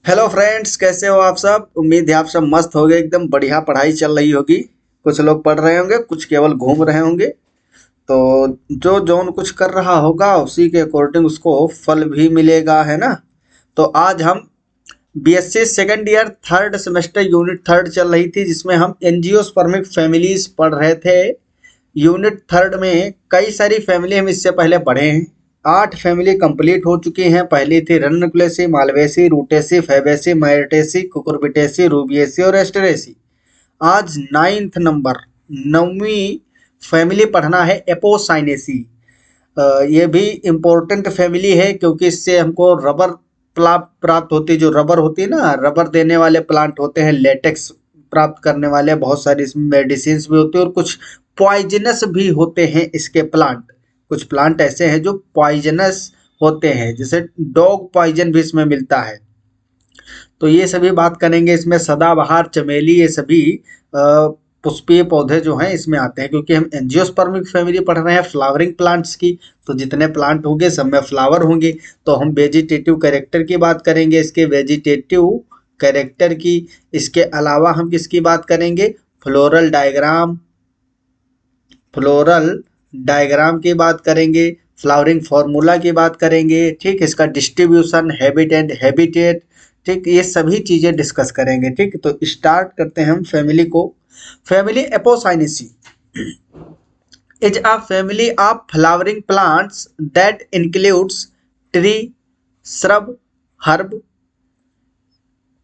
Hello friends, कैसे हो आप सब। उम्मीद है आप सब मस्त होगे, एकदम बढ़िया पढ़ाई चल रही होगी। कुछ लोग पढ़ रहे होंगे, कुछ केवल घूम रहे होंगे। तो जो जौन कुछ कर रहा होगा उसी के अकॉर्डिंग उसको फल भी मिलेगा, है ना। तो आज हम BSc second year third semester unit third चल रही थी, जिसमें हम एंजियोस्पर्मिक फैमिलीज पढ़ रहे थे। यूनिट थर्ड में कई सारी फैमिली हम इससे पहले पढ़े हैं। 8 फैमिली कंप्लीट हो चुकी हैं। पहली थी Ranunculaceae, Malvaceae, Rutaceae, Fabaceae, Myrtaceae, Cucurbitaceae, Rubiaceae और एस्टरेसी। आज 9th नंबर 9वीं फैमिली पढ़ना है, एपोसाइनेसी। ये भी इम्पोर्टेंट फैमिली है क्योंकि इससे हमको रबर प्राप्त होती है। जो रबर होती है ना, रबर देने वाले प्लांट होते हैं, लेटेक्स प्राप्त करने वाले बहुत सारी इसमें मेडिसिन भी होती है और कुछ पॉइजनस भी होते हैं इसके प्लांट। कुछ प्लांट ऐसे हैं जो पॉइजनस होते हैं, जैसे डॉग पॉइजन भी इसमें मिलता है। तो ये सभी बात करेंगे इसमें। सदाबहार, चमेली, ये सभी पुष्पीय पौधे जो हैं इसमें आते हैं, क्योंकि हम एंजियोस्पर्मिक फैमिली पढ़ रहे हैं फ्लावरिंग प्लांट्स की। तो जितने प्लांट होंगे सब में फ्लावर होंगे। तो हम वेजिटेटिव कैरेक्टर की बात करेंगे, इसके वेजिटेटिव कैरेक्टर की। इसके अलावा हम किसकी बात करेंगे, फ्लोरल डायग्राम, फ्लोरल डायग्राम की बात करेंगे, फ्लावरिंग फार्मूला की बात करेंगे, ठीक। इसका डिस्ट्रीब्यूशन, हैबिटेट, ठीक, ये सभी चीजें डिस्कस करेंगे, ठीक। तो स्टार्ट करते हैं हम फैमिली को। Family Apocynaceae is a family of flowering plants that includes tree, shrub, herb.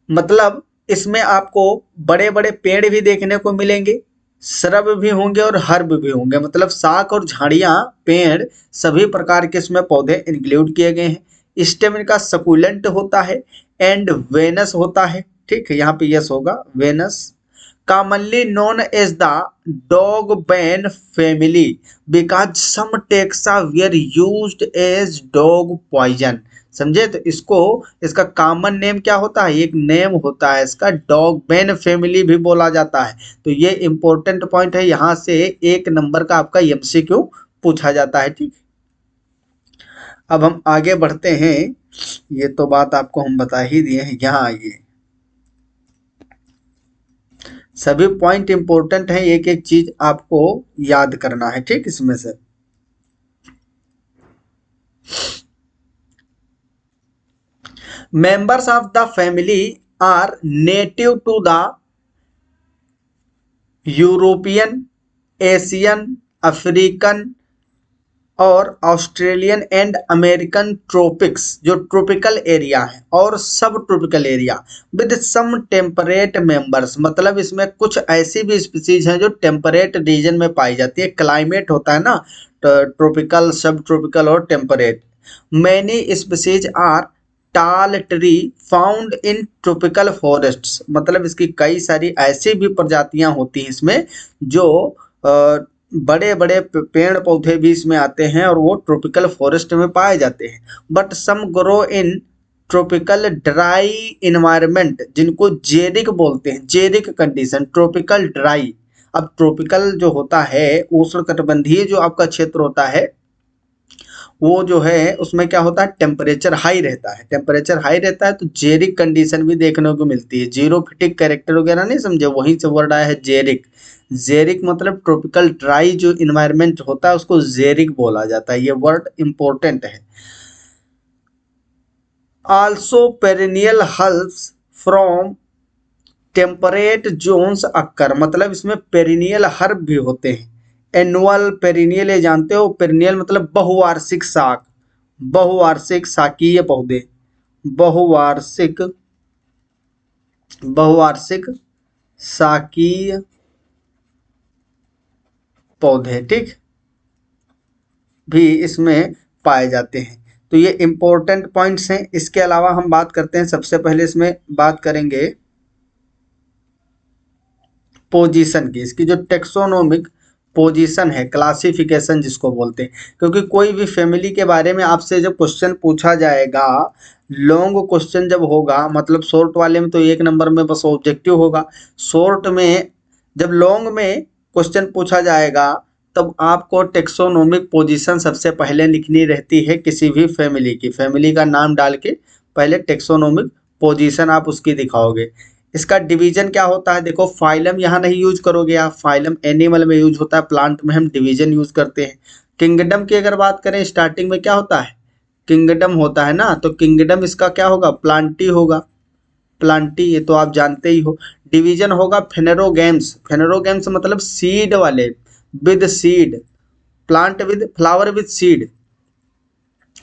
मतलब इसमें आपको बड़े बड़े पेड़ भी देखने को मिलेंगे, श्रब भी होंगे और हर्ब भी होंगे। मतलब शाख और झाड़ियां, पेड़, सभी प्रकार के इसमें पौधे इंक्लूड किए गए हैं। स्टेम इनका सकुलेंट होता है एंड वेनस होता है, ठीक है, यहाँ पे यस होगा, Venus. commonly known as the dog bane family because some taxa were used as dog poison। समझे। तो इसको, इसका कॉमन नेम क्या होता है, एक नेम होता है इसका, डॉग बेन फैमिली भी बोला जाता है। तो ये इंपॉर्टेंट पॉइंट है, यहाँ से 1 नंबर का आपका एमसीक्यू पूछा जाता है, ठीक। अब हम आगे बढ़ते हैं। ये तो बात आपको हम बता ही दिए हैं। यहाँ आइए, सभी पॉइंट इंपॉर्टेंट है, एक एक चीज आपको याद करना है, ठीक। इसमें से members of the family are native to the European, Asian, African और ऑस्ट्रेलियन एंड अमेरिकन ट्रोपिक्स, जो ट्रॉपिकल एरिया है, और सब tropical area with some temperate members. मतलब इसमें कुछ ऐसी भी स्पीसीज हैं जो टेम्परेट रीजन में पाई जाती है। क्लाइमेट होता है ना, ट्रॉपिकल, सब ट्रॉपिकल और टेम्परेट। मैनी स्पीसीज आर टाल tree found in tropical forests. मतलब इसकी कई सारी ऐसी भी प्रजातियां होती हैं इसमें जो बड़े बड़े पेड़ पौधे भी इसमें आते हैं और वो ट्रॉपिकल फॉरेस्ट में पाए जाते हैं। But some grow in tropical dry environment, जिनको जेरिक बोलते हैं, जेरिक कंडीशन, ट्रॉपिकल ड्राई। अब ट्रॉपिकल जो होता है, उष्णकटिबंधीय जो आपका क्षेत्र होता है, वो जो है उसमें क्या होता है, टेम्परेचर हाई रहता है। टेम्परेचर हाई रहता है तो जेरिक कंडीशन भी देखने को मिलती है। जीरोफिटिक कैरेक्टर वगैरह नहीं समझे, वहीं से वर्ड आया है जेरिक। जेरिक मतलब ट्रॉपिकल ड्राई जो इन्वायरमेंट होता है उसको जेरिक बोला जाता है। ये वर्ड इंपॉर्टेंट है। Also perennial hulls from temperate zones occur. मतलब इसमें पेरिनियल हर्ब भी होते हैं। एनुअल, पेरिनियल ये जानते हो, पेरिनियल मतलब बहुवार्षिक शाक, बहुवार्षिक शाकीय पौधे, बहुवार्षिक, बहुवार्षिक शाकीय पौधे, ठीक, भी इसमें पाए जाते हैं। तो ये इंपॉर्टेंट पॉइंट्स हैं। इसके अलावा हम बात करते हैं, सबसे पहले इसमें बात करेंगे पोजीशन की। इसकी जो टेक्सोनोमिक पोजीशन है, क्लासिफिकेशन जिसको बोलते हैं। क्योंकि कोई भी फैमिली के बारे में आपसे जब क्वेश्चन पूछा जाएगा, लॉन्ग क्वेश्चन जब होगा, मतलब शॉर्ट वाले में तो 1 नंबर में बस ऑब्जेक्टिव होगा। शॉर्ट में जब लॉन्ग में क्वेश्चन पूछा जाएगा तब आपको टेक्सोनोमिक पोजीशन सबसे पहले लिखनी रहती है किसी भी फैमिली की। फैमिली का नाम डाल के पहले टेक्सोनोमिक पोजीशन आप उसकी दिखाओगे। इसका डिवीजन क्या होता है, देखो फाइलम यहाँ नहीं यूज करोगे आप, फाइलम एनिमल में यूज होता है, प्लांट में हम डिवीजन यूज करते हैं। किंगडम की अगर बात करें, स्टार्टिंग में क्या होता है, किंगडम होता है ना, तो किंगडम इसका क्या होगा, प्लांटी होगा, प्लांटी, ये तो आप जानते ही हो। डिवीजन होगा फेनेरोगेम्स, फेनेरोगेम्स मतलब सीड वाले, with seed, plant with flower with seed,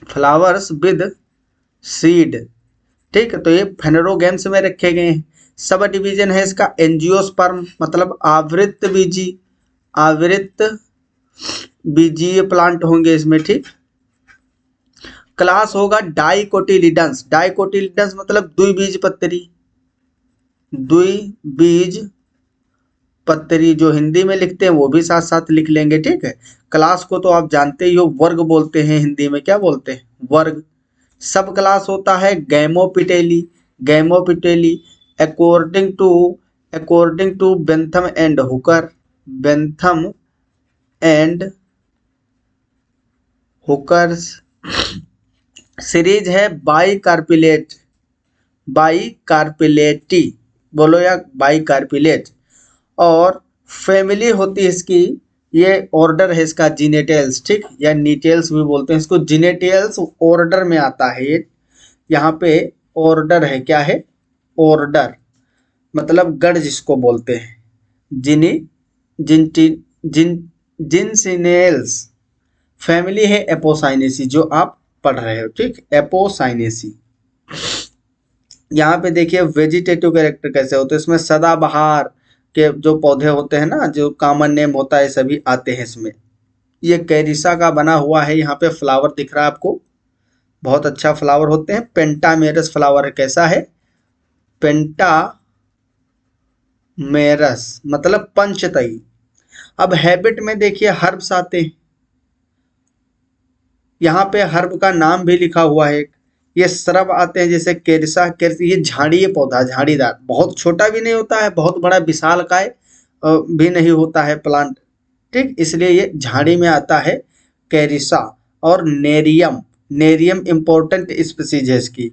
flowers with seed, ठीक है, तो ये फेनेरोगेम्स में रखे गए हैं। सब डिवीजन है इसका एंजियोस्पर्म मतलब आवृत बीजी, आवृत बीजीय प्लांट होंगे इसमें, ठीक। क्लास होगा डाइकोटिलिडन्स, डाइकोटिलिडन्स मतलब द्विबीजपत्री, द्विबीजपत्री, जो हिंदी में लिखते हैं वो भी साथ साथ लिख लेंगे, ठीक है। क्लास को तो आप जानते ही हो, वर्ग बोलते हैं हिंदी में, क्या बोलते हैं, वर्ग। सब क्लास होता है gamopetalae, gamopetalae according to Bentham and Hooker, Bentham and Hooker's. Series है बाइकार्पिलेट, बाइकार्पिलेटी बोलो या बाइकार्पिलेट। और फैमिली होती है इसकी, ये ऑर्डर है इसका जिनेटेल्स, ठीक, या नीटेल्स भी बोलते हैं इसको, जिनेटेल्स ऑर्डर में आता है ये। यहाँ पे ऑर्डर है, क्या है, ऑर्डर मतलब गण जिसको बोलते हैं, जिनी जिनटी जिन जिनसिनेल्स। फैमिली है एपोसाइनेसी, जो आप पढ़ रहे हो, ठीक, एपोसाइनेसी। यहाँ पे देखिए वेजिटेटिव कैरेक्टर कैसे होते हैं, इसमें सदाबहार के जो पौधे होते हैं ना, जो कॉमन नेम होता है, सभी आते हैं इसमें। ये कैरिसा का बना हुआ है, यहाँ पे फ्लावर दिख रहा है आपको, बहुत अच्छा फ्लावर होते हैं, पेंटामेरस फ्लावर है, कैसा है, पेंटामेरस मतलब पंचतई। अब हैबिट में देखिए हर्ब्स आते हैं, यहाँ पे हर्ब का नाम भी लिखा हुआ है। ये श्रब आते हैं, जैसे केरसा, ये झाड़ी पौधा, झाड़ीदार, बहुत छोटा भी नहीं होता है, बहुत बड़ा विशालकाय भी नहीं होता है प्लांट, ठीक, इसलिए ये झाड़ी में आता है कैरिसा। और नेरियम, नेरियम इंपॉर्टेंट स्पीसीज है इसकी।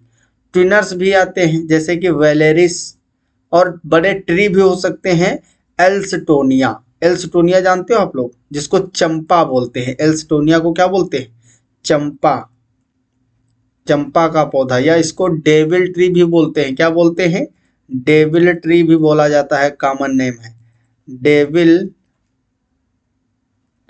ट्विनर्स भी आते हैं जैसे कि वेलेरिस, और बड़े ट्री भी हो सकते हैं एल्सटोनिया, एल्सटोनिया जानते हो आप लोग, जिसको चंपा बोलते हैं, एल्सटोनिया को क्या बोलते हैं, चंपा, चंपा का पौधा, या इसको डेविल ट्री भी बोलते हैं, क्या बोलते हैं, डेविल ट्री भी बोला जाता है, कॉमन नेम है, डेविल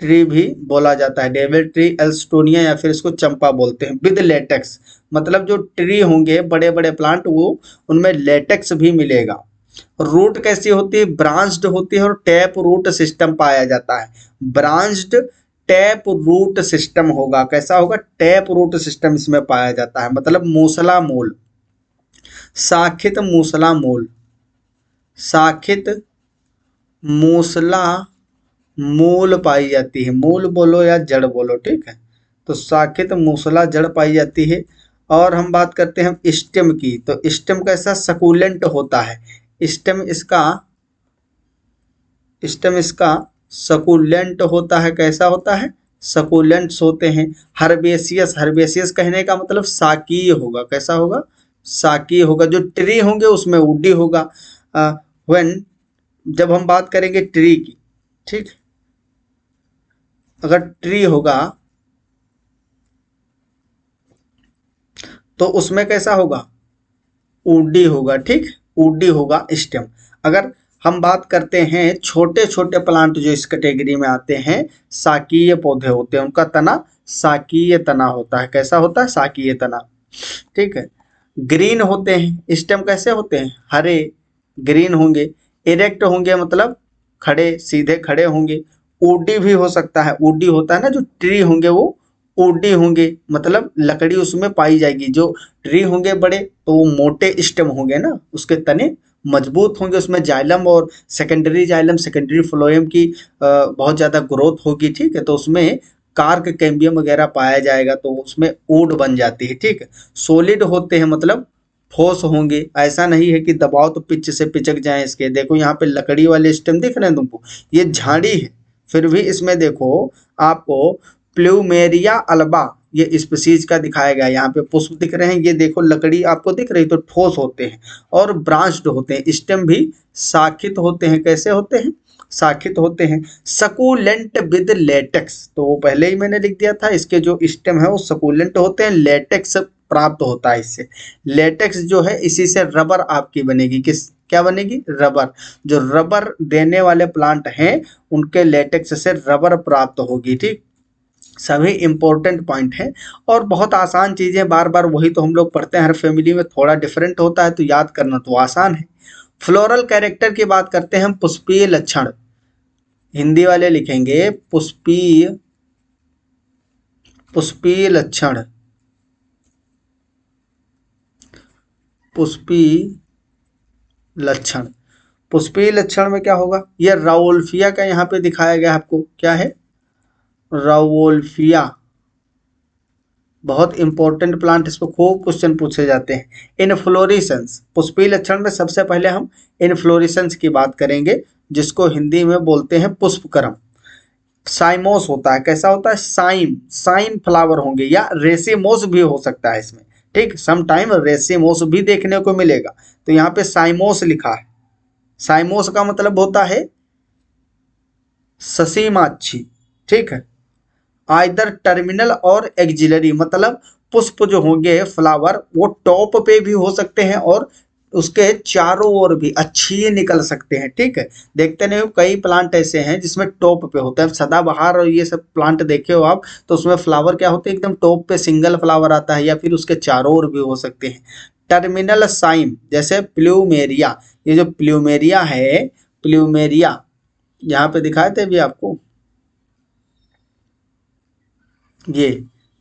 ट्री भी बोला जाता है, डेविल ट्री, एल्स्टोनिया, या फिर इसको चंपा बोलते हैं। विद लेटेक्स मतलब जो ट्री होंगे बड़े बड़े प्लांट, वो उनमें लेटेक्स भी मिलेगा। रूट कैसी होती है, ब्रांच्ड होती है, और टैप रूट सिस्टम पाया जाता है, ब्रांच्ड टैप रूट सिस्टम होगा, कैसा होगा, टैप रूट सिस्टम इसमें पाया जाता है, मतलब मूसला मूल, शाखित मूसला मूल, शाखित मूसला मूल पाई जाती है, मूल बोलो या जड़ बोलो, ठीक है, तो शाखित मूसला जड़ पाई जाती है। और हम बात करते हैं स्टेम की, तो स्टेम कैसा, सकुलेंट होता है, स्टेम इसका सकुलेंट होता है, कैसा होता है, सकुलेंट्स होते हैं। हर्बेसियस, हर्बेसियस कहने का मतलब साकीय होगा, कैसा होगा, साकीय होगा। जो ट्री होंगे उसमें वुडी होगा। व्हेन जब हम बात करेंगे ट्री की, ठीक, अगर ट्री होगा तो उसमें कैसा होगा, वुडी होगा, ठीक, वुडी होगा स्टेम। अगर हम बात करते हैं छोटे छोटे प्लांट जो इस कैटेगरी में आते हैं, साकीय पौधे होते हैं, उनका तना साकीय तना होता है, कैसा होता है, साकीय तना, ठीक है। ग्रीन होते हैं, स्टेम कैसे होते हैं, हरे, ग्रीन होंगे। इरेक्ट होंगे मतलब खड़े, सीधे खड़े होंगे। वुडी भी हो सकता है, वुडी होता है ना, जो ट्री होंगे वो वुडी होंगे, मतलब लकड़ी उसमें पाई जाएगी। जो ट्री होंगे बड़े तो वो मोटे स्टेम होंगे ना, उसके तने मजबूत होंगे, उसमें जाइलम और सेकेंडरी जाइलम, सेकेंडरी फ्लोएम की बहुत ज़्यादा ग्रोथ होगी, ठीक है, तो उसमें कार्क कैम्बियम वगैरह पाया जाएगा, तो उसमें वुड बन जाती है, ठीक है। सॉलिड होते हैं मतलब ठोस होंगे, ऐसा नहीं है कि दबाव तो पिच से पिचक जाए इसके। देखो यहाँ पे लकड़ी वाले स्टेम दिख रहे हैं तुमको, ये झाड़ी है, फिर भी इसमें देखो आपको प्लूमेरिया अल्बा, ये स्पीसीज का दिखाया गया है। यहाँ पे पुष्प दिख रहे हैं, ये देखो लकड़ी आपको दिख रही, तो ठोस होते हैं और ब्रांच्ड होते हैं। स्टेम भी शाखित होते हैं। कैसे होते हैं? शाखित होते हैं। सकुलेंट विद लेटेक्स, तो वो पहले ही मैंने लिख दिया था, इसके जो स्टेम है वो सकुलेंट होते हैं, लेटेक्स प्राप्त होता है इससे। लेटेक्स जो है इसी से रबर आपकी बनेगी। किस क्या बनेगी? रबर। जो रबर देने वाले प्लांट हैं उनके लेटेक्स से रबर प्राप्त होगी। ठीक, सभी इंपॉर्टेंट पॉइंट हैं और बहुत आसान चीजें, बार बार वही तो हम लोग पढ़ते हैं हर फैमिली में, थोड़ा डिफरेंट होता है तो याद करना तो आसान है। फ्लोरल कैरेक्टर की बात करते हैं हम। पुष्पीय लक्षण, हिंदी वाले लिखेंगे पुष्पीय, पुष्पीय लक्षण, पुष्पीय लक्षण। पुष्पीय लक्षण में क्या होगा? ये राउल्फिया का यहाँ पे दिखाया गया आपको। क्या है? राउल्फिया, बहुत इंपॉर्टेंट प्लांट, इस पर खूब क्वेश्चन पूछे जाते हैं। इनफ्लोरेसेंस, पुष्पीय लक्षण में सबसे पहले हम इनफ्लोरेसेंस की बात करेंगे, जिसको हिंदी में बोलते हैं पुष्पक्रम। साइमोस होता है। कैसा होता है? साइम, साइम फ्लावर होंगे, या रेसिमोस भी हो सकता है इसमें। ठीक, सम टाइम रेसिमोस भी देखने को मिलेगा। तो यहाँ पे साइमोस लिखा है। साइमोस का मतलब होता है ससीमाच्छी। ठीक है, आइदर टर्मिनल और एक्जिलरी, मतलब पुष्प जो होंगे फ्लावर वो टॉप पे भी हो सकते हैं और उसके चारों ओर भी अच्छी निकल सकते हैं। ठीक है, देखते नहीं हो कई प्लांट ऐसे हैं जिसमें टॉप पे होते हैं। सदाबहार और ये सब प्लांट देखे हो आप, तो उसमें फ्लावर क्या होते हैं? एकदम टॉप पे सिंगल फ्लावर आता है, या फिर उसके चारों ओर भी हो सकते हैं। टर्मिनल साइम, जैसे प्लूमेरिया, ये जो प्लूमेरिया है, प्लूमेरिया यहाँ पे दिखाए थे अभी आपको, ये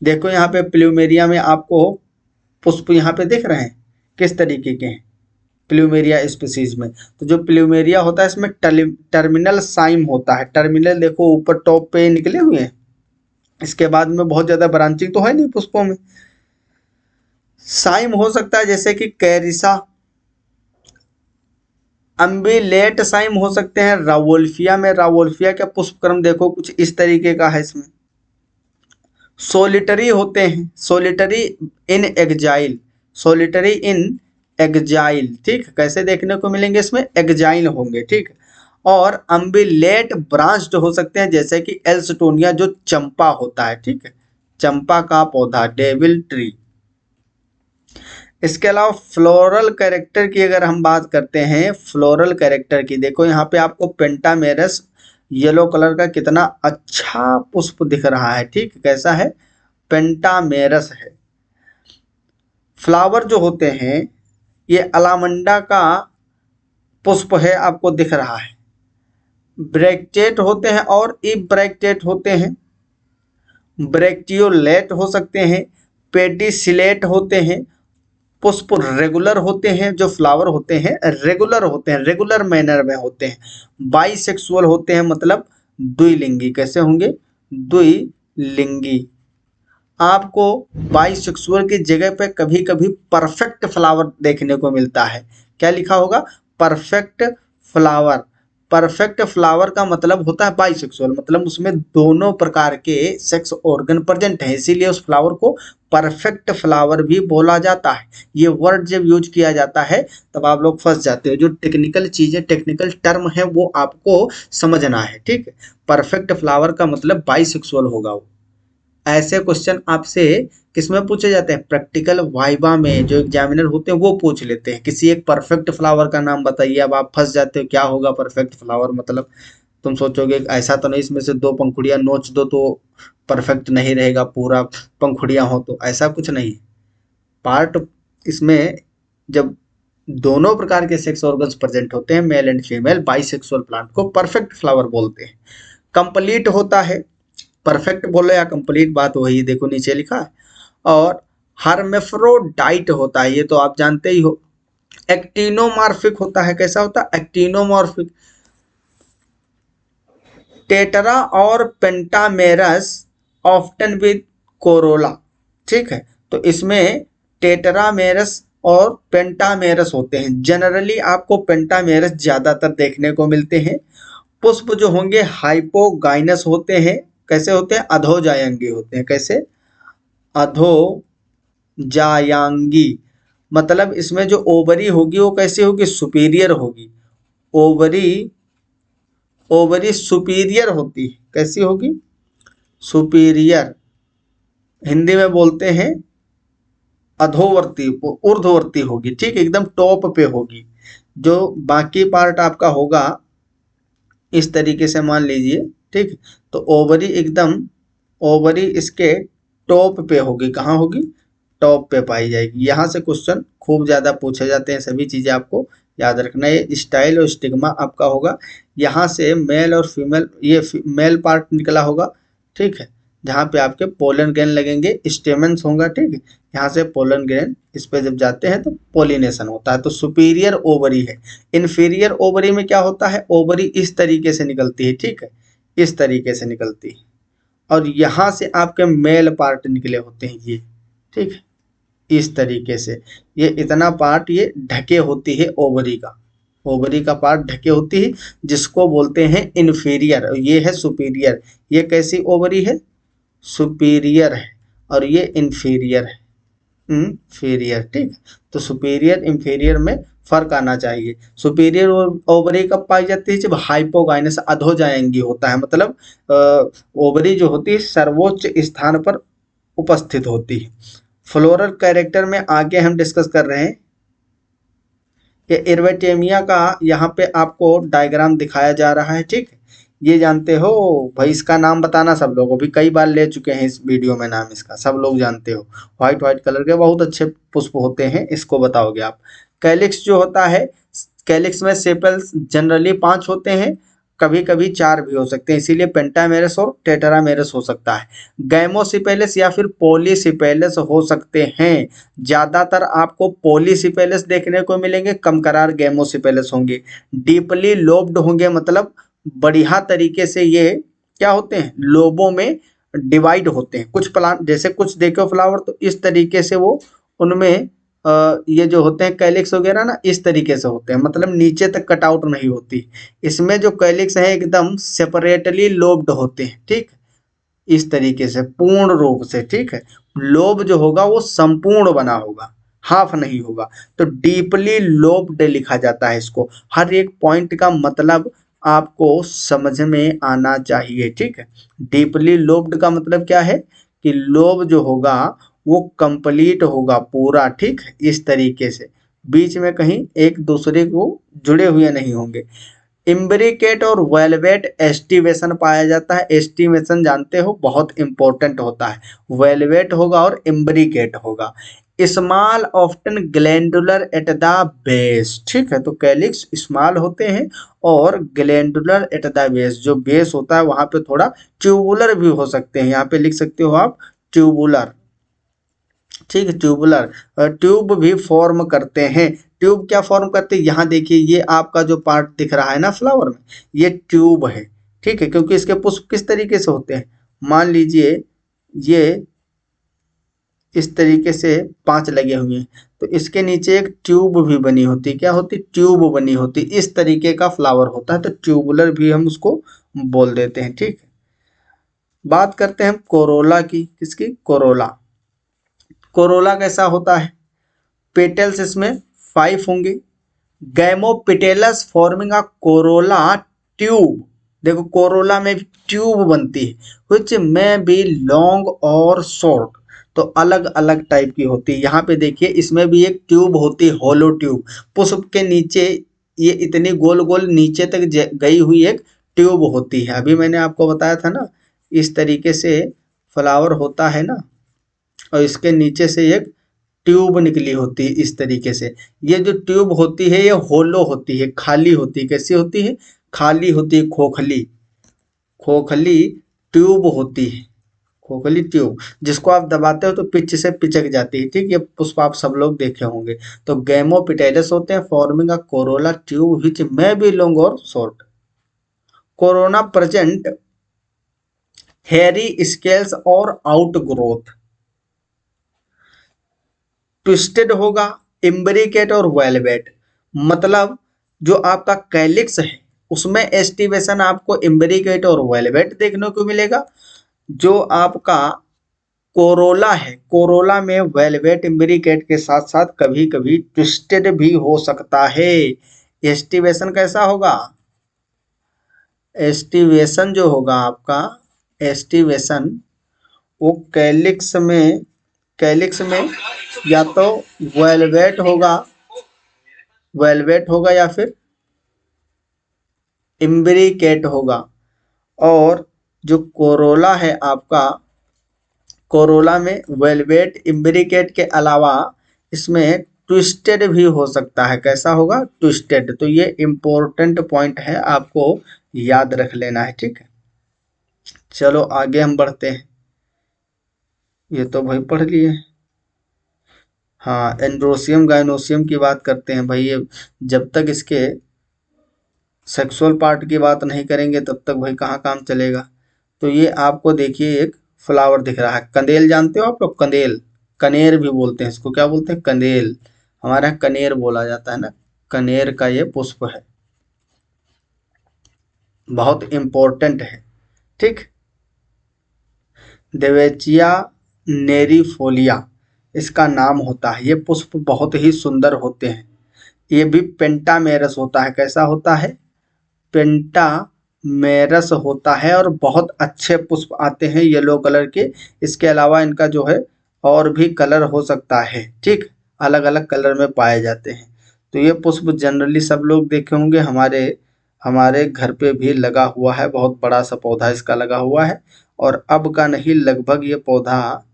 देखो यहाँ पे प्लूमेरिया में आपको पुष्प यहाँ पे दिख रहे हैं किस तरीके के हैं प्लूमेरिया स्पीसीज में। तो जो प्लूमेरिया होता है इसमें टर्मिनल साइम होता है। टर्मिनल देखो ऊपर टॉप पे निकले हुए हैं, इसके बाद में बहुत ज्यादा ब्रांचिंग तो है नहीं पुष्पों में। साइम हो सकता है जैसे कि कैरिसा, अम्बिलेट साइम हो सकते हैं। रावोल्फिया में, रावोल्फिया का पुष्पक्रम देखो कुछ इस तरीके का है। इसमें सोलिटरी होते हैं, solitary in exile, solitary in exile. ठीक, कैसे देखने को मिलेंगे? इसमें एग्जाइल होंगे। ठीक, और अम्बिलेट ब्रांच्ड हो सकते हैं, जैसे कि एल्सटोनिया जो चंपा होता है। ठीक है, चंपा का पौधा, डेविल ट्री। इसके अलावा फ्लोरल कैरेक्टर की अगर हम बात करते हैं, फ्लोरल कैरेक्टर की, देखो यहाँ पे आपको पेंटामेरस येलो कलर का कितना अच्छा पुष्प दिख रहा है। ठीक, कैसा है? पेंटामेरस है। फ्लावर जो होते हैं ये अलामंडा का पुष्प है, आपको दिख रहा है। ब्रैक्टेट होते हैं और इब्रैक्टेट होते हैं। ब्रैक्टियोलेट हो सकते हैं, पेडिसिलेट होते हैं। पुष्प रेगुलर होते हैं, जो फ्लावर होते हैं रेगुलर होते हैं, रेगुलर मैनर में होते हैं। बाइसेक्सुअल होते हैं, मतलब द्विलिंगी। कैसे होंगे? द्विलिंगी। आपको बाइसेक्सुअल की जगह पे कभी कभी परफेक्ट फ्लावर देखने को मिलता है। क्या लिखा होगा? Perfect flower. परफेक्ट फ्लावर का मतलब होता है बाइसेक्सुअल, मतलब उसमें दोनों प्रकार के सेक्स ऑर्गन प्रेजेंट है, इसीलिए उस फ्लावर को परफेक्ट फ्लावर भी बोला जाता है। ये वर्ड जब यूज किया जाता है तब आप लोग फंस जाते हो। जो टेक्निकल चीजें, टेक्निकल टर्म है वो आपको समझना है। ठीक है, परफेक्ट फ्लावर का मतलब बाइसेक्सुअल होगा वो। ऐसे क्वेश्चन आपसे किसमें पूछे जाते हैं? प्रैक्टिकल वाइवा में जो एग्जामिनर होते हैं वो पूछ लेते हैं, किसी एक परफेक्ट फ्लावर का नाम बताइए। अब आप फंस जाते हो, क्या होगा परफेक्ट फ्लावर मतलब? तुम सोचोगे ऐसा तो नहीं इसमें से दो पंखुड़ियां नोच दो तो परफेक्ट नहीं रहेगा, पूरा पंखुड़ियां हो, तो ऐसा कुछ नहीं। पार्ट इसमें जब दोनों प्रकार के सेक्स ऑर्गन्स प्रेजेंट होते हैं, male and female, bisexual plant को परफेक्ट फ्लावर बोलते हैं। कंप्लीट होता है, परफेक्ट बोलो या कंप्लीट बात वही, देखो नीचे लिखा है। और हर्मेफ्रोडाइट होता है, ये तो आप जानते ही हो। एक्टिनोमॉर्फिक होता है। कैसा होता है? एक्टिनोमॉर्फिक। टेटरा और पेंटामेरस ऑफ्टन विद कोरोला। ठीक है, तो इसमें टेटरामेरस और पेंटामेरस होते हैं। जनरली आपको पेंटामेरस ज्यादातर देखने को मिलते हैं। पुष्प जो होंगे हाइपोगाइनस होते हैं। कैसे होते हैं? अधोजायंगी होते हैं। कैसे? अधोजायांगी, मतलब इसमें जो ओवरी होगी वो कैसी होगी, सुपीरियर होगी। ओवरी ओवरी सुपीरियर होती है, कैसी होगी, सुपीरियर। हिंदी में बोलते हैं अधोवर्ती, ऊर्ध्ववर्ती होगी, ठीक है, एकदम टॉप पे होगी। जो बाकी पार्ट आपका होगा इस तरीके से मान लीजिए, ठीक। तो ओवरी एकदम, ओवरी इसके टॉप पे होगी, कहाँ होगी, टॉप पे पाई जाएगी। यहाँ से क्वेश्चन खूब ज़्यादा पूछे जाते हैं, सभी चीज़ें आपको याद रखना है। स्टाइल और स्टिग्मा आपका होगा, यहाँ से मेल और फीमेल, ये मेल पार्ट निकला होगा, ठीक है, जहाँ पे आपके पोलन ग्रेन लगेंगे, स्टेमन्स होगा, ठीक है। यहाँ से पोलन ग्रेन इस पे जब जाते हैं तो पोलिनेशन होता है, तो सुपीरियर ओवरी है। इन्फीरियर ओवरी में क्या होता है, ओवरी इस तरीके से निकलती है, ठीक है, इस तरीके से निकलती है, और यहाँ से आपके मेल पार्ट निकले होते हैं ये, ठीक है, इस तरीके से। ये इतना पार्ट ये ढके होती है ओवरी का, ओवरी का पार्ट ढके होती है, जिसको बोलते हैं इन्फीरियर। ये है सुपीरियर, ये कैसी ओवरी है, सुपीरियर है, और ये इन्फीरियर है, इंफीरियर, ठीक है। तो सुपीरियर इंफीरियर में फर्क आना चाहिए। सुपीरियर ओवरी कब पाई जाती है, जब हाइपोगाइनस, अधोजायांगी होता है, मतलब ओवरी जो होती है सर्वोच्च स्थान पर उपस्थित होती है। फ्लोरल कैरेक्टर में आगे हम डिस्कस कर रहे हैं कि इर्वेटेमिया का यहाँ पे आपको डायग्राम दिखाया जा रहा है, ठीक है। ये जानते हो भाई, इसका नाम बताना सब लोग, अभी कई बार ले चुके हैं इस वीडियो में नाम इसका, सब लोग जानते हो। व्हाइट व्हाइट कलर के बहुत अच्छे पुष्प होते हैं, इसको बताओगे आप। कैलिक्स जो होता है, कैलिक्स में सेपल्स जनरली 5 होते हैं, कभी कभी 4 भी हो सकते हैं, इसीलिए पेंटामेरस और टेट्रामेरस हो सकता है। गैमोसिपेलस या फिर पॉलीसिपेलस हो सकते हैं। ज्यादातर आपको पॉलीसिपेलस देखने को मिलेंगे, कम करार गैमोसिपेलस होंगे। डीपली लोब्ड होंगे, मतलब बढ़िया तरीके से ये क्या होते हैं, लोबों में डिवाइड होते हैं। कुछ प्लांट जैसे कुछ देखो फ्लावर, तो इस तरीके से वो उनमें ये जो होते हैं कैलिक्स वगैरह ना, इस तरीके से होते हैं, मतलब नीचे तक कटआउट नहीं होती। इसमें जो कैलिक्स है एकदम सेपरेटली लोब्ड होते हैं, ठीक, इस तरीके से पूर्ण रूप से, ठीक है। लोब जो होगा वो संपूर्ण बना होगा, हाफ नहीं होगा। तो डीपली लोब्ड लिखा जाता है इसको। हर एक पॉइंट का मतलब आपको समझ में आना चाहिए, ठीक है। डीपली लोब्ड का मतलब क्या है कि लोब जो होगा वो कंप्लीट होगा पूरा, ठीक है, इस तरीके से, बीच में कहीं एक दूसरे को जुड़े हुए नहीं होंगे। इम्ब्रिकेट और वेलवेट एस्टिवेशन पाया जाता है। एस्टिवेशन जानते हो बहुत इंपॉर्टेंट होता है। वेलवेट होगा और इम्ब्रिकेट होगा। Small often glandular at the base, ठीक है। तो कैलिक्स स्मॉल होते हैं और ग्लैंडुलर एट द बेस, जो बेस होता है वहां पे थोड़ा ट्यूबुलर भी हो सकते हैं। यहाँ पे लिख सकते हो आप ट्यूबुलर, ठीक है, ट्यूबुलर। ट्यूब भी फॉर्म करते हैं। ट्यूब क्या फॉर्म करते हैं, यहाँ देखिए, ये आपका जो पार्ट दिख रहा है ना फ्लावर में, ये ट्यूब है, ठीक है, क्योंकि इसके पुष्प किस तरीके से होते हैं, मान लीजिए ये इस तरीके से 5 लगे हुए हैं, तो इसके नीचे एक ट्यूब भी बनी होती, क्या होती, ट्यूब बनी होती, इस तरीके का फ्लावर होता है, तो ट्यूबुलर भी हम उसको बोल देते हैं, ठीक है। बात करते हैं कोरोला की, किसकी, कोरोला। कोरोला कैसा होता है, पेटल्स इसमें 5 होंगे। Gamopetalous forming a Corolla tube, देखो कोरोला में ट्यूब बनती है, विच में बी लॉन्ग और शॉर्ट, तो अलग अलग टाइप की होती है। यहाँ पे देखिए इसमें भी एक ट्यूब होती है, होलो ट्यूब, पुष्प के नीचे ये इतनी गोल गोल नीचे तक गई हुई एक ट्यूब होती है। अभी मैंने आपको बताया था ना, इस तरीके से फ्लावर होता है ना, और इसके नीचे से एक ट्यूब निकली होती है इस तरीके से। ये जो ट्यूब होती है ये होलो होती है, खाली होती है, कैसी होती है, खाली होती है, खोखली, खोखली ट्यूब होती है, खोखली ट्यूब, जिसको आप दबाते हो तो पिच से पिचक जाती है, ठीक, ये पुष्प आप सब लोग देखे होंगे। तो गैमोपिटेलस होते हैं forming a Corolla tube which में बी लॉन्ग और short. Corona present hairy scales और आउट ग्रोथ, ट्विस्टेड होगा, इम्ब्रिकेट और वेलवेट, मतलब जो आपका कैलिक्स है उसमें एस्टिवेशन आपको इम्ब्रिकेट और वेलवेट देखने को मिलेगा। जो आपका कोरोला है, कोरोला में वेलवेट इम्ब्रिकेट के साथ साथ कभी कभी ट्विस्टेड भी हो सकता है। एस्टिवेशन कैसा होगा? एस्टिवेशन जो होगा आपका, एस्टिवेशन वो कैलिक्स में या तो वेलवेट होगा, वेलवेट होगा या फिर इम्ब्रिकेट होगा। और जो कोरोला है आपका, कोरोला में वेलवेट इम्ब्रिकेट के अलावा इसमें ट्विस्टेड भी हो सकता है। कैसा होगा? ट्विस्टेड। तो ये इम्पोर्टेंट पॉइंट है, आपको याद रख लेना है, ठीक है। चलो आगे हम बढ़ते हैं। ये तो भाई पढ़ लिए। हाँ, एंड्रोसियम गाइनोसियम की बात करते हैं भाई। ये जब तक इसके सेक्सुअल पार्ट की बात नहीं करेंगे तब तक भाई कहाँ काम चलेगा। तो ये आपको देखिए एक फ्लावर दिख रहा है, कंदेल जानते हो आप लोग? कंदेल, कनेर भी बोलते हैं इसको। क्या बोलते हैं? कंदेल। हमारे यहाँ कनेर बोला जाता है ना। कनेर का ये पुष्प है, बहुत इम्पोर्टेंट है, ठीक। देवेचिया नेरीफोलिया इसका नाम होता है। ये पुष्प बहुत ही सुंदर होते हैं। ये भी पेंटामेरस होता है। कैसा होता है? पेंटामेरस होता है और बहुत अच्छे पुष्प आते हैं येलो कलर के। इसके अलावा इनका जो है और भी कलर हो सकता है, ठीक, अलग अलग कलर में पाए जाते हैं। तो ये पुष्प जनरली सब लोग देखे होंगे, हमारे हमारे घर पे भी लगा हुआ है। बहुत बड़ा सा पौधा इसका लगा हुआ है और अब का नहीं, लगभग ये पौधा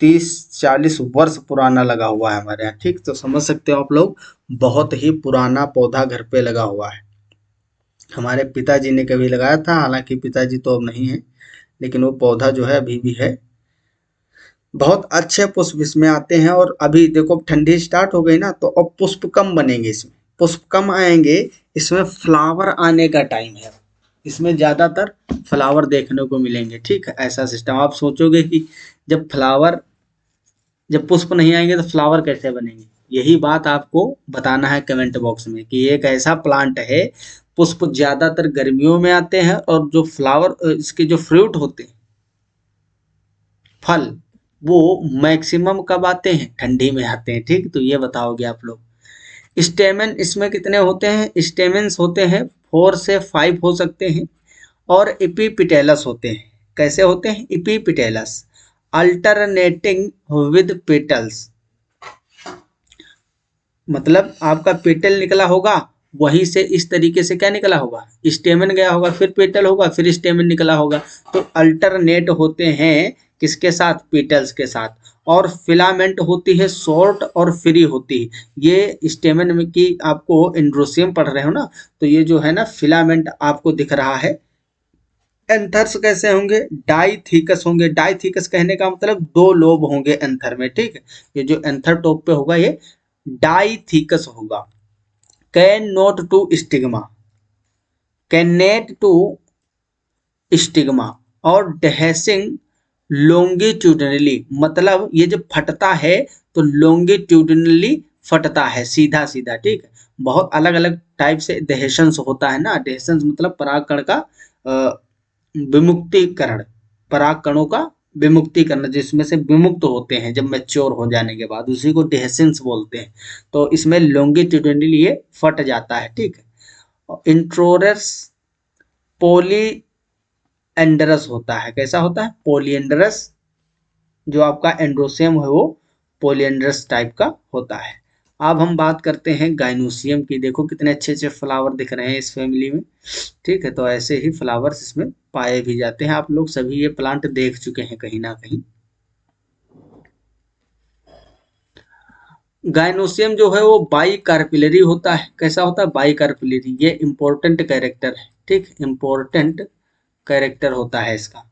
30-40 वर्ष पुराना लगा हुआ है हमारे यहाँ, ठीक। तो समझ सकते हो आप लोग, बहुत ही पुराना पौधा घर पे लगा हुआ है। हमारे पिताजी ने कभी लगाया था, हालांकि पिताजी तो अब नहीं है, लेकिन वो पौधा जो है अभी भी है। बहुत अच्छे पुष्प इसमें आते हैं। और अभी देखो ठंडी स्टार्ट हो गई ना, तो अब पुष्प कम बनेंगे, इसमें पुष्प कम आएंगे। इसमें फ्लावर आने का टाइम है, इसमें ज्यादातर फ्लावर देखने को मिलेंगे, ठीक है। ऐसा सिस्टम आप सोचोगे कि जब पुष्प नहीं आएंगे तो फ्लावर कैसे बनेंगे। यही बात आपको बताना है कमेंट बॉक्स में कि एक ऐसा प्लांट है, पुष्प ज्यादातर गर्मियों में आते हैं और जो फ्लावर इसके जो फ्रूट होते हैं, फल, वो मैक्सिमम कब आते हैं? ठंडी में आते हैं, ठीक। तो ये बताओगे आप लोग। स्टेमन इसमें कितने होते हैं? स्टेमेंस होते हैं 4 से 5 हो सकते हैं। और इपीपिटेलस होते हैं। कैसे होते हैं? इपीपिटेलस, अल्टरनेटिंग विद पेटल्स। मतलब आपका पेटल निकला होगा, वहीं से इस तरीके से क्या निकला होगा? स्टेमन गया होगा, फिर पेटल होगा, फिर स्टेमन निकला होगा। तो अल्टरनेट होते हैं किसके साथ? पेटल्स के साथ। और फिलामेंट होती है शॉर्ट और फ्री होती है। ये स्टेमन में की आपको एंड्रोसियम पढ़ रहे हो ना, तो ये जो है ना फिलामेंट आपको दिख रहा है। एंथर्स कैसे होंगे? डाइथिकस होंगे। डाइथिकस कहने का मतलब 2 लोब होंगे एंथर में, ठीक है। ये जो एंथर टॉप पे होगा ये डाइथिकस होगा। Connate to stigma, connate to stigma. और डेहेसिंग लोंगिट्यूडनली, मतलब ये जब फटता है तो लोंगिट्यूडनली फटता है, सीधा सीधा, ठीक है। बहुत अलग अलग टाइप से डेहेशंस होता है ना। डेहेशंस मतलब परागकण का विमुक्तिकरण, पराग कणों का विमुक्तिकरण, जिसमें से विमुक्त होते हैं जब मैच्योर हो जाने के बाद, उसी को डेहेसेंस बोलते हैं। तो इसमें लॉन्गिट्यूडिनली ये फट जाता है, ठीक है। इंट्रोरस पोलीएंडरस होता है। कैसा होता है? पोलीएंडरस। जो आपका एंड्रोसियम है वो पोलीएंडरस टाइप का होता है। अब हम बात करते हैं गाइनोसियम की। देखो कितने अच्छे अच्छे फ्लावर दिख रहे हैं इस फैमिली में, ठीक है। तो ऐसे ही फ्लावर्स इसमें पाए भी जाते हैं। आप लोग सभी ये प्लांट देख चुके हैं कहीं ना कहीं। गाइनोसियम जो है वो बाई कार्पिलरी होता है। कैसा होता है? बाई कार्पिलरी। ये इंपॉर्टेंट कैरेक्टर है, ठीक, इंपॉर्टेंट कैरेक्टर होता है इसका।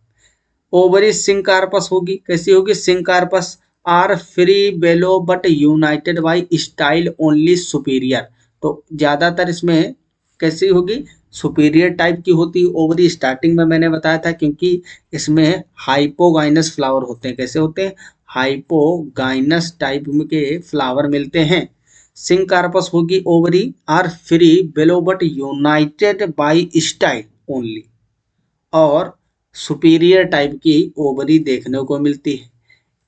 ओवरी सिंकार्पस होगी। कैसी होगी? Syncarpous are free below but united by style only superior. तो ज्यादातर इसमें कैसी होगी? सुपीरियर टाइप की होती है ओवरी। स्टार्टिंग में मैंने बताया था, क्योंकि इसमें हाइपोगाइनस फ्लावर होते हैं। कैसे होते हैं? हाइपोगाइनस टाइप के फ्लावर मिलते हैं। सिंकार्पस होगी ovary are free below but united by style only. और सुपीरियर टाइप की ओवरी देखने को मिलती है।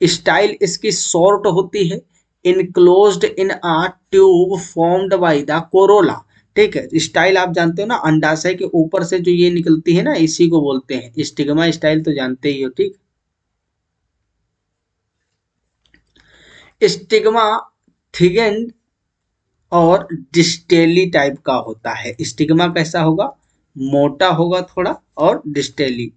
स्टाइल इसकी शॉर्ट होती है, enclosed in a tube formed by the corolla. ठीक है, स्टाइल आप जानते हो ना, अंडाशय के ऊपर से जो ये निकलती है ना, इसी को बोलते हैं स्टिग्मा स्टाइल, तो जानते ही हो। ठीक, स्टिग्मा थिगेंड और डिस्टेली टाइप का होता है। स्टिग्मा कैसा होगा, मोटा होगा थोड़ा, और distally.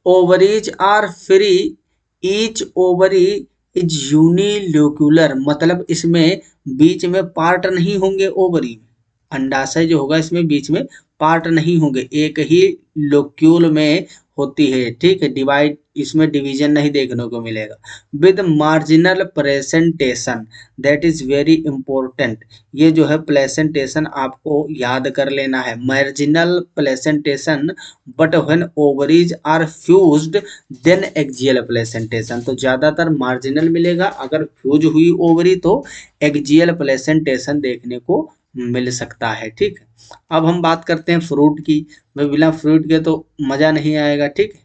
Ovaries are free, each ovary is unilocular, मतलब इसमें बीच में पार्ट नहीं होंगे ओवरी में, अंडाशय जो होगा इसमें बीच में पार्ट नहीं होंगे, एक ही लोक्यूल में होती है। ठीक है, डिवाइड, इसमें डिवीजन नहीं देखने को मिलेगा। With marginal presentation, that is very important. ये जो है प्लेसेंटेशन आपको याद कर लेना है, marginal placentation, but when ovaries are fused then axial placentation. तो ज्यादातर मार्जिनल मिलेगा, अगर फ्यूज हुई ओवरी तो एक्जियल प्लेसेंटेशन देखने को मिल सकता है। ठीक है, अब हम बात करते हैं फ्रूट की। भाई बिना फ्रूट के तो मजा नहीं आएगा। ठीक है,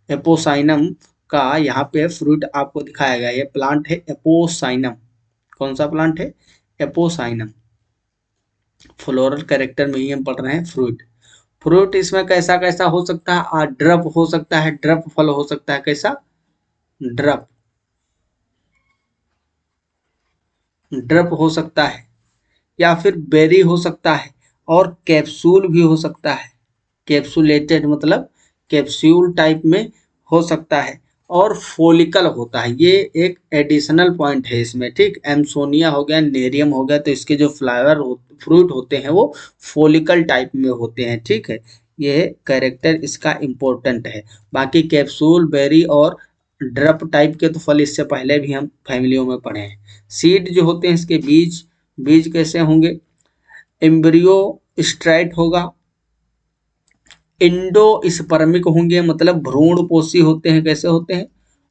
एपोसाइनम का यहाँ पे फ्रूट आपको दिखाया गया, ये प्लांट है एपोसाइनम। कौन सा प्लांट है, एपोसाइनम। फ्लोरल कैरेक्टर में ही हम पढ़ रहे हैं फ्रूट। फ्रूट इसमें कैसा कैसा हो सकता है, ड्रप हो सकता है, ड्रप फल हो सकता है, कैसा, ड्रप, ड्रप हो सकता है, या फिर बेरी हो सकता है, और कैप्सूल भी हो सकता है, कैप्सुलेटेड मतलब कैप्सूल टाइप में हो सकता है, और फोलिकल होता है। ये एक एडिशनल पॉइंट है इसमें। ठीक, एम्सोनिया हो गया, नेरियम हो गया, तो इसके जो फ्रूट होते हैं वो फोलिकल टाइप में होते हैं। ठीक है, ये कैरेक्टर इसका इम्पोर्टेंट है। बाकी कैप्सूल, बेरी और ड्रप टाइप के तो फल इससे पहले भी हम फैमिलियों में पढ़े हैं। सीड जो होते हैं इसके बीज, बीज कैसे होंगे, एम्ब्रियो स्ट्राइट होगा, इंडोस्पर्मिक होंगे, मतलब भ्रूण पोषी होते हैं। कैसे होते हैं,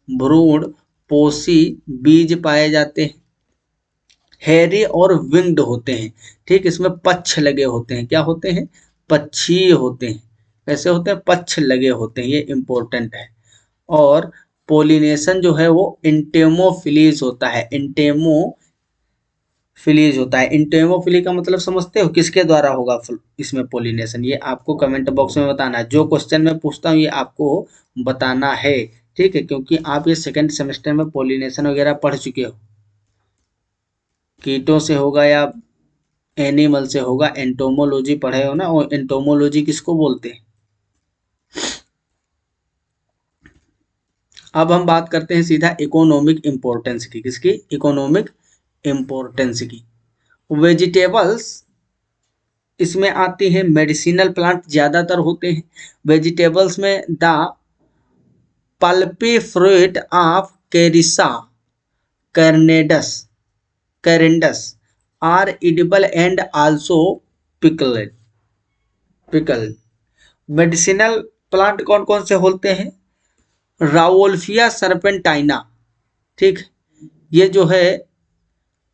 भ्रूण पोषी बीज पाए जाते हैं। हैरी और विंग्ड होते हैं। ठीक, इसमें पक्ष लगे होते हैं, क्या होते हैं, पक्षीय होते हैं। कैसे होते हैं, पक्ष लगे होते हैं, ये इंपॉर्टेंट है। और पोलिनेशन जो है वो इंटेमोफिलीज होता है, फिलीज होता है। इंटेमोफिली का मतलब समझते हो, किसके द्वारा होगा इसमें पोलिनेशन, ये आपको कमेंट बॉक्स में बताना है। जो क्वेश्चन मैं पूछता हूँ ये आपको बताना है। ठीक है, क्योंकि आप ये सेकंड सेमेस्टर में पोलिनेशन वगैरह पढ़ चुके हो। कीटों से होगा या एनिमल से होगा, एंटोमोलॉजी पढ़े हो ना, और एंटोमोलॉजी किसको बोलते हैं। अब हम बात करते हैं सीधा इकोनॉमिक इंपॉर्टेंस की, किसकी, इकोनॉमिक इंपॉर्टेंस की। वेजिटेबल्स इसमें आती है, मेडिसिनल प्लांट ज्यादातर होते हैं वेजिटेबल्स में। The pulpy fruit of Carissa carandas carandas are edible and also pickled pickled. Medicinal plant कौन कौन से होते हैं, राओल्फिया सर्पेंटाइना। ठीक, ये जो है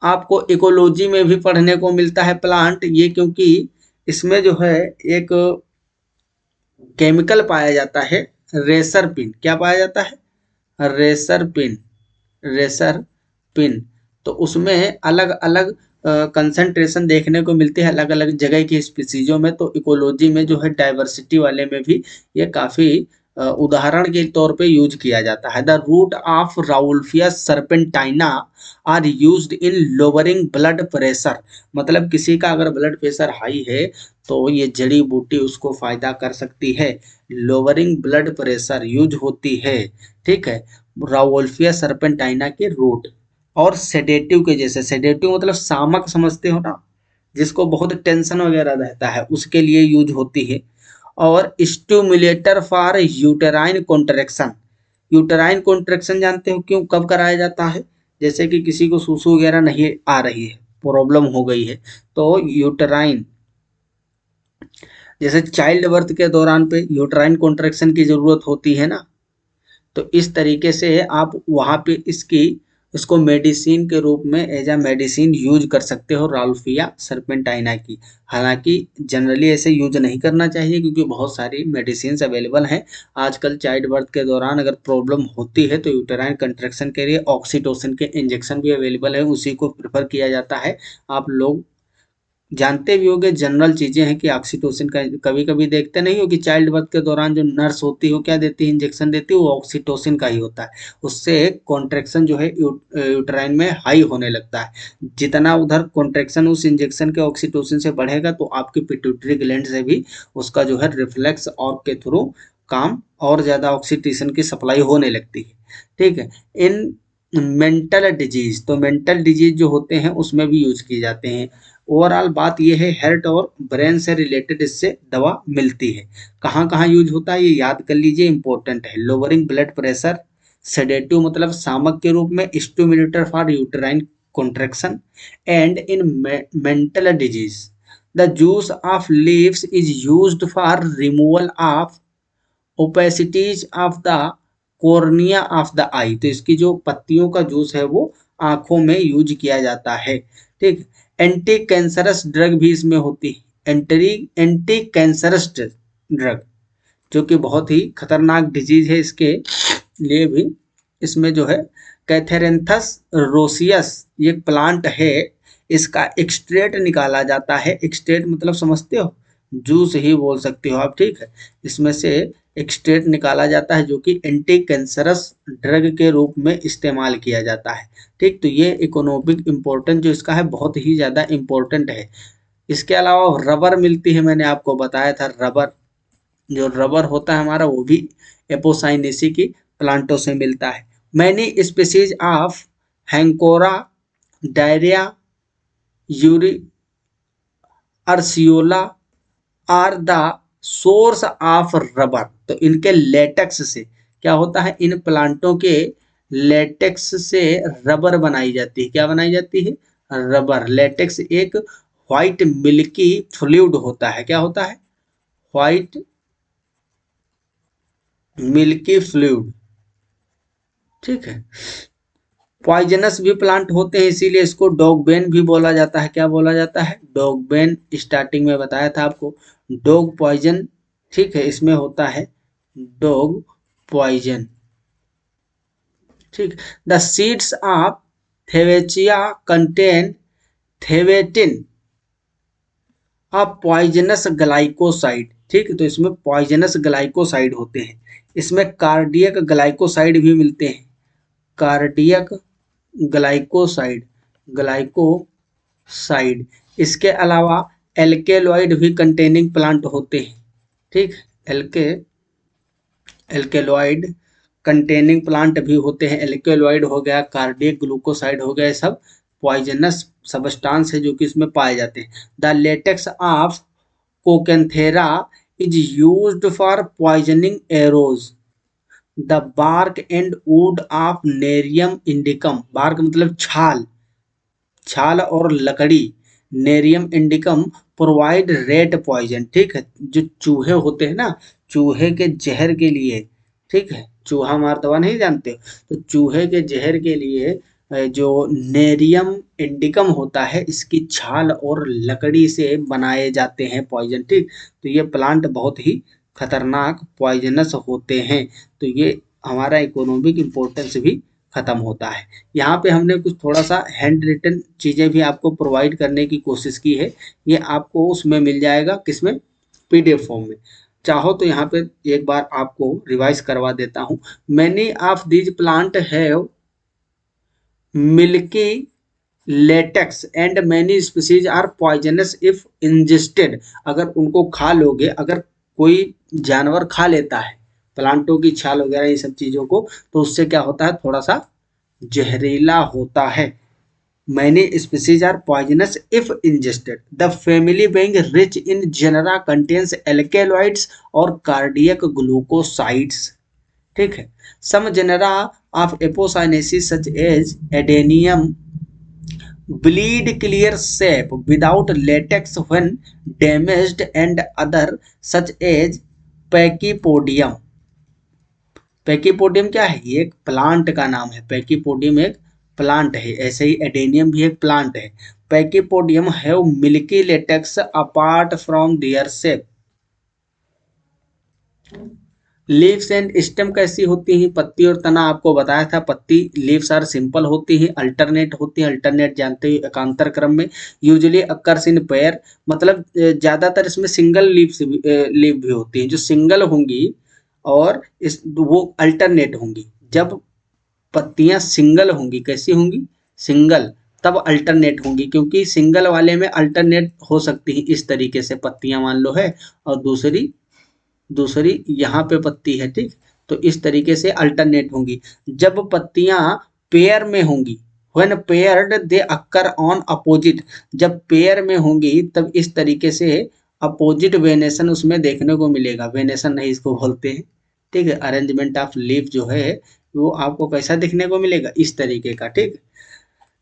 आपको इकोलॉजी में भी पढ़ने को मिलता है प्लांट ये, क्योंकि इसमें जो है एक केमिकल पाया जाता है, रेसर पिन। क्या पाया जाता है, रेसर पिन, रेसर पिन। तो उसमें अलग अलग कंसंट्रेशन देखने को मिलती है अलग अलग जगह की स्पीसीजों में। तो इकोलॉजी में जो है डाइवर्सिटी वाले में भी ये काफ़ी उदाहरण के तौर पे यूज किया जाता है। The root of Rauwolfia serpentina are used in lowering blood pressure, मतलब किसी का अगर ब्लड प्रेशर हाई है तो ये जड़ी बूटी उसको फायदा कर सकती है। लोअरिंग ब्लड प्रेशर यूज होती है। ठीक है, राओल्फिया सर्पेंटाइना के रूट। और सेडेटिव के जैसे, सेडेटिव मतलब शामक समझते हो ना, जिसको बहुत टेंशन वगैरह रहता है उसके लिए यूज होती है। और stimulator for uterine contraction, uterine contraction जानते हो क्यों कब कराया जाता है, जैसे कि किसी को सूसू वगैरह नहीं आ रही है, प्रॉब्लम हो गई है, तो यूटेराइन, जैसे चाइल्ड बर्थ के दौरान पे यूटेराइन कॉन्ट्रैक्शन की जरूरत होती है ना, तो इस तरीके से आप वहाँ पे इसकी इसको मेडिसिन के रूप में एज अ मेडिसिन यूज कर सकते हो राल्फिया सर्पेंटाइना की। हालांकि जनरली ऐसे यूज नहीं करना चाहिए क्योंकि बहुत सारी मेडिसिन अवेलेबल हैं। आजकल चाइल्ड बर्थ के दौरान अगर प्रॉब्लम होती है तो यूटेराइन कंट्रैक्शन के लिए ऑक्सीटोसिन के इंजेक्शन भी अवेलेबल है, उसी को प्रेफर किया जाता है। आप लोग जानते भी होंगे, जनरल चीजें हैं कि ऑक्सीटोसिन का कभी कभी देखते नहीं हो कि चाइल्ड बर्थ के दौरान जो नर्स होती है वो क्या देती है, इंजेक्शन देती है, वो ऑक्सीटोसिन का ही होता है। उससे कॉन्ट्रैक्शन जो है यूट्राइन में हाई होने लगता है। जितना उधर कॉन्ट्रैक्शन उस इंजेक्शन के ऑक्सीटोसिन से बढ़ेगा तो आपकी पिट्यूटरी ग्लैंड से भी उसका जो है रिफ्लेक्स और के थ्रू काम और ज्यादा ऑक्सीटोसिन की सप्लाई होने लगती है। ठीक है। इन मेंटल डिजीज, तो मेंटल डिजीज जो होते हैं उसमें भी यूज किए जाते हैं। ओवरऑल बात यह है, हार्ट और ब्रेन से रिलेटेड इससे दवा मिलती है। कहाँ कहाँ यूज होता है ये याद कर लीजिए, इंपॉर्टेंट है। लोअरिंग ब्लड प्रेशर, सेडेटिव मतलब शामक के रूप में, stimulator for uterine contraction, and in mental disease the juice of leaves is used for removal of opacities of the cornea of the eye. तो इसकी जो पत्तियों का जूस है वो आंखों में यूज किया जाता है। ठीक। एंटी कैंसरस ड्रग भी इसमें होती है, एंटी कैंसरस ड्रग, जो कि बहुत ही खतरनाक डिजीज है इसके लिए भी। इसमें जो है कैथेरेंथस रोसियस ये प्लांट है, इसका एक्सट्रेट निकाला जाता है। एक्सट्रेट मतलब समझते हो, जूस ही बोल सकते हो आप। ठीक है। इसमें से एक्सट्रेट निकाला जाता है जो कि एंटी कैंसरस ड्रग के रूप में इस्तेमाल किया जाता है। ठीक। तो ये इकोनॉमिक इम्पोर्टेंस जो इसका है बहुत ही ज़्यादा इम्पोर्टेंट है। इसके अलावा रबर मिलती है, मैंने आपको बताया था। रबर, जो रबर होता है हमारा वो भी एपोसाइनेसी की प्लांटों से मिलता है। Many species of Hancornia, Dyera, Uri, Urceola are the source of rubber. तो इनके लेटेक्स से क्या होता है, इन प्लांटों के लेटेक्स से रबर बनाई जाती है। क्या बनाई जाती है, रबर। लेटेक्स एक व्हाइट मिल्की फ्लूइड होता है। क्या होता है, व्हाइट मिल्की फ्लूइड। ठीक है। पॉइजनस भी प्लांट होते हैं, इसीलिए इसको डॉगबेन भी बोला जाता है। क्या बोला जाता है, डॉगबेन। स्टार्टिंग में बताया था आपको, डॉग पॉइजन। ठीक है, इसमें होता है डॉग पॉइजन। ठीक। The seeds of Thevetia contain thevetin, a poisonous glycoside. ठीक है। तो इसमें पॉइजनस ग्लाइकोसाइड होते हैं। इसमें कार्डियक ग्लाइकोसाइड भी मिलते हैं, कार्डियक ग्लाइकोसाइड, ग्लाइकोसाइड। इसके अलावा एल्केलॉइड भी कंटेनिंग प्लांट होते हैं। ठीक। एल्के एल्केलॉइड कंटेनिंग प्लांट भी होते हैं। एल्केलॉइड हो गया, कार्डियक ग्लूकोसाइड हो गया, सब पॉइजनस सब्सटेंस है जो कि इसमें पाए जाते हैं। The latex of Acokanthera is used for poisoning arrows. The bark and wood of Nerium indicum, bark मतलब छाल, छाल और लकड़ी, Nerium indicum provide rat poison. ठीक है। जो चूहे होते हैं ना, चूहे के जहर के लिए, ठीक है, चूहा मार दवा नहीं जानते हो, तो चूहे के जहर के लिए जो नेरियम इंडिकम होता है, इसकी छाल और लकड़ी से बनाए जाते हैं पॉइजन। ठीक। तो ये प्लांट बहुत ही खतरनाक पॉइजनस होते हैं। तो ये हमारा इकोनॉमिक इम्पोर्टेंस भी खत्म होता है। यहाँ पे हमने कुछ थोड़ा सा हैंड रिटन चीज़ें भी आपको प्रोवाइड करने की कोशिश की है। ये आपको उसमें मिल जाएगा, किसमें, पीडीएफ फॉर्म में। चाहो तो यहाँ पे एक बार आपको रिवाइज करवा देता हूँ। Many of these plant have milky latex and many species are poisonous if ingested. अगर उनको खा लोगे, अगर कोई जानवर खा लेता है प्लांटों की छाल वगैरह ये सब चीज़ों को, तो उससे क्या होता है, थोड़ा सा जहरीला होता है। Many species are poisonous if ingested. The family being rich in genera contains alkaloids और cardiac glucosides. ठीक है। Some genera of apocynaceae such as Adenium bleed clear sap without latex when damaged, and other such as Pachypodium। पैकीपोडियम क्या है, ये एक plant का नाम है। पैकीपोडियम एक प्लांट है, ऐसे ही एडेनियम भी एक प्लांट है। Pachypodium have milky latex apart from their sap. Leaves and stem कैसी होती हैं? पत्ती और तना आपको बताया था। पत्ती लीव्स आर सिंपल होती हैं, अल्टरनेट होती हैं। अल्टरनेट जानते हैं एकांतर क्रम में। यूजुअली अकर्स इन पेयर, मतलब ज्यादातर इसमें सिंगल लीव्स लीव भी होती हैं, जो सिंगल होंगी और इस वो अल्टरनेट होंगी। जब पत्तियां सिंगल होंगी, कैसी होंगी? सिंगल, तब अल्टरनेट होंगी, क्योंकि सिंगल वाले में अल्टरनेट हो सकती है। इस तरीके से पत्तियां मान लो है, और दूसरी दूसरी यहाँ पे पत्ती है, ठीक। तो इस तरीके से अल्टरनेट होंगी। जब पत्तियां पेयर में होंगी, when paired they occur on opposite, जब पेयर में होंगी तब इस तरीके से अपोजिट वेनेशन उसमें देखने को मिलेगा। वेनेशन नहीं इसको बोलते हैं, ठीक है। अरेंजमेंट ऑफ लीफ जो है वो आपको कैसा देखने को मिलेगा? इस तरीके का, ठीक।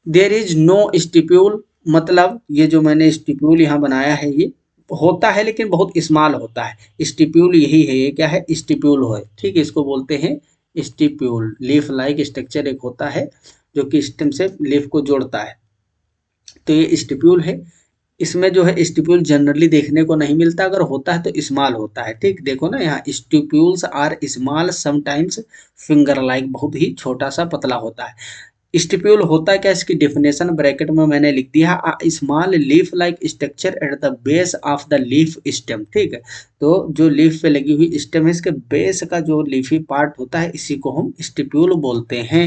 देयर इज नो स्टिप्यूल, मतलब ये जो मैंने स्टिप्यूल यहाँ बनाया है ये होता है, लेकिन बहुत स्मॉल होता है। स्टिप्यूल यही है, ये क्या है? स्टिप्यूल है, ठीक है। इसको बोलते हैं स्टिप्यूल। लीफ लाइक स्ट्रक्चर एक होता है जो कि स्टेम से लीफ को जोड़ता है, तो ये स्टिप्यूल है। इसमें जो है स्टिप्यूल जनरली देखने को नहीं मिलता, अगर होता है तो स्मॉल होता है, ठीक। देखो ना यहाँ, stipules are small sometimes finger like, बहुत ही छोटा सा पतला होता है। स्टिप्यूल होता क्या? इसकी डेफिनेशन ब्रैकेट में मैंने लिख दिया, small leaf like structure at the base of the leaf stem, ठीक है। तो जो लीफ पे लगी हुई स्टेम है, इसके बेस का जो लीफी पार्ट होता है, इसी को हम स्टिप्यूल बोलते हैं।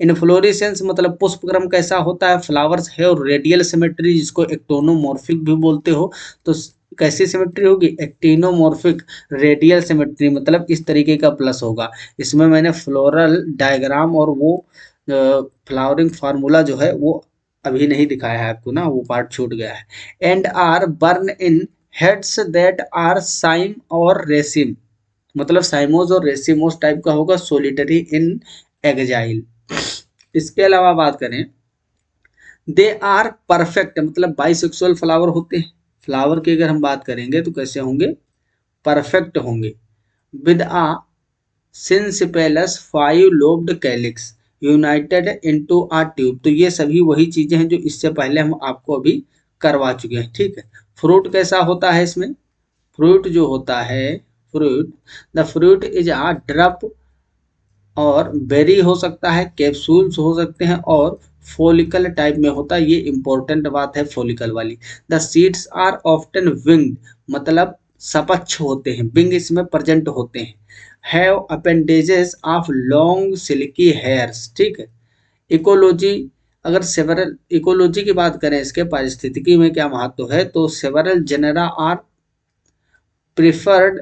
इनफ्लोरेसेंस मतलब पुष्पक्रम कैसा होता है? फ्लावर्स है और रेडियल सिमेट्री, जिसको एक्टोनोमॉर्फिक भी बोलते हो। तो कैसी सिमेट्री होगी? एक्टिनोमॉर्फिक रेडियल सिमेट्री, मतलब इस तरीके का प्लस होगा। इसमें मैंने फ्लोरल डायग्राम और वो फ्लावरिंग फार्मूला जो है वो अभी नहीं दिखाया है आपको ना, वो पार्ट छूट गया है। And are borne in heads that are cyme और रेसिम, मतलब साइमोज और रेसिमोस टाइप का होगा। Solitary in axil. इसके अलावा बात करें, दे आर परफेक्ट, मतलब बाइसेक्सुअल फ्लावर होते हैं। फ्लावर की अगर हम बात करेंगे तो कैसे होंगे? परफेक्ट होंगे। With a synsepalous 5 lobed calyx united into a tube. तो ये सभी वही चीजें हैं जो इससे पहले हम आपको अभी करवा चुके हैं, ठीक है। फ्रूट कैसा होता है इसमें? फ्रूट जो होता है, fruit, the fruit is a drupe, और बेरी हो सकता है, कैप्सूल्स हो सकते हैं, और फोलिकल टाइप में होता है। ये इंपॉर्टेंट बात है फोलिकल वाली। The seeds are often winged, मतलब सपक्ष होते हैं, विंग इसमें प्रेजेंट होते हैं। Have appendages of long silky hairs, ठीक है। इकोलॉजी, अगर सेवरल इकोलॉजी की बात करें, इसके पारिस्थितिकी में क्या महत्व है, तो several genera are preferred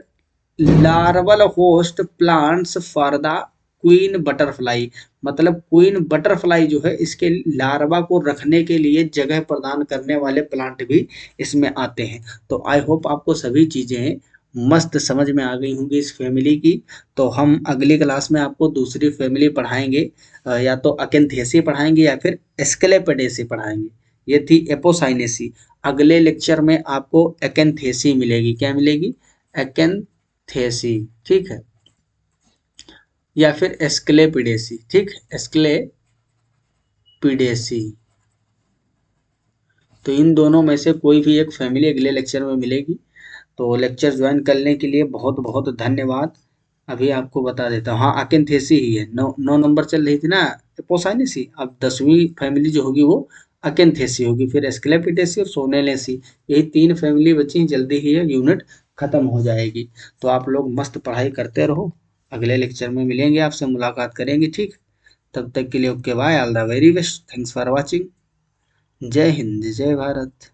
larval host plants for the queen butterfly, मतलब क्वीन बटरफ्लाई जो है इसके लार्वा को रखने के लिए जगह प्रदान करने वाले प्लांट भी इसमें आते हैं। तो आई होप आपको सभी चीजें मस्त समझ में आ गई होंगी इस फैमिली की। तो हम अगली क्लास में आपको दूसरी फैमिली पढ़ाएंगे, या तो अकेंथेसी पढ़ाएंगे या फिर एस्केलेपिडेसी पढ़ाएंगे। ये थी एपोसाइनेसी। अगले लेक्चर में आपको एकेंथेसी मिलेगी। क्या मिलेगी? एकेंथेसी, ठीक है, या फिर एस्क्लेपिडेसी, ठीक, एस्क्लेपिडेसी। तो इन दोनों में से कोई भी एक फैमिली अगले लेक्चर में मिलेगी। तो लेक्चर ज्वाइन करने के लिए बहुत बहुत धन्यवाद। अभी आपको बता देता हूँ, हाँ अकेंथेसी ही है। 9 नंबर चल रही थी ना एपोसाइनेसी, अब 10वीं फैमिली जो होगी वो अकेंथेसी होगी, फिर एस्क्लेपिडेसी और सोनेलेसी। यही 3 फैमिली बची हैं, जल्दी ही ये यूनिट खत्म हो जाएगी। तो आप लोग मस्त पढ़ाई करते रहो। अगले लेक्चर में मिलेंगे, आपसे मुलाकात करेंगे, ठीक। तब तक के लिए okay bye, all the very best, thanks for watching. जय हिंद, जय भारत।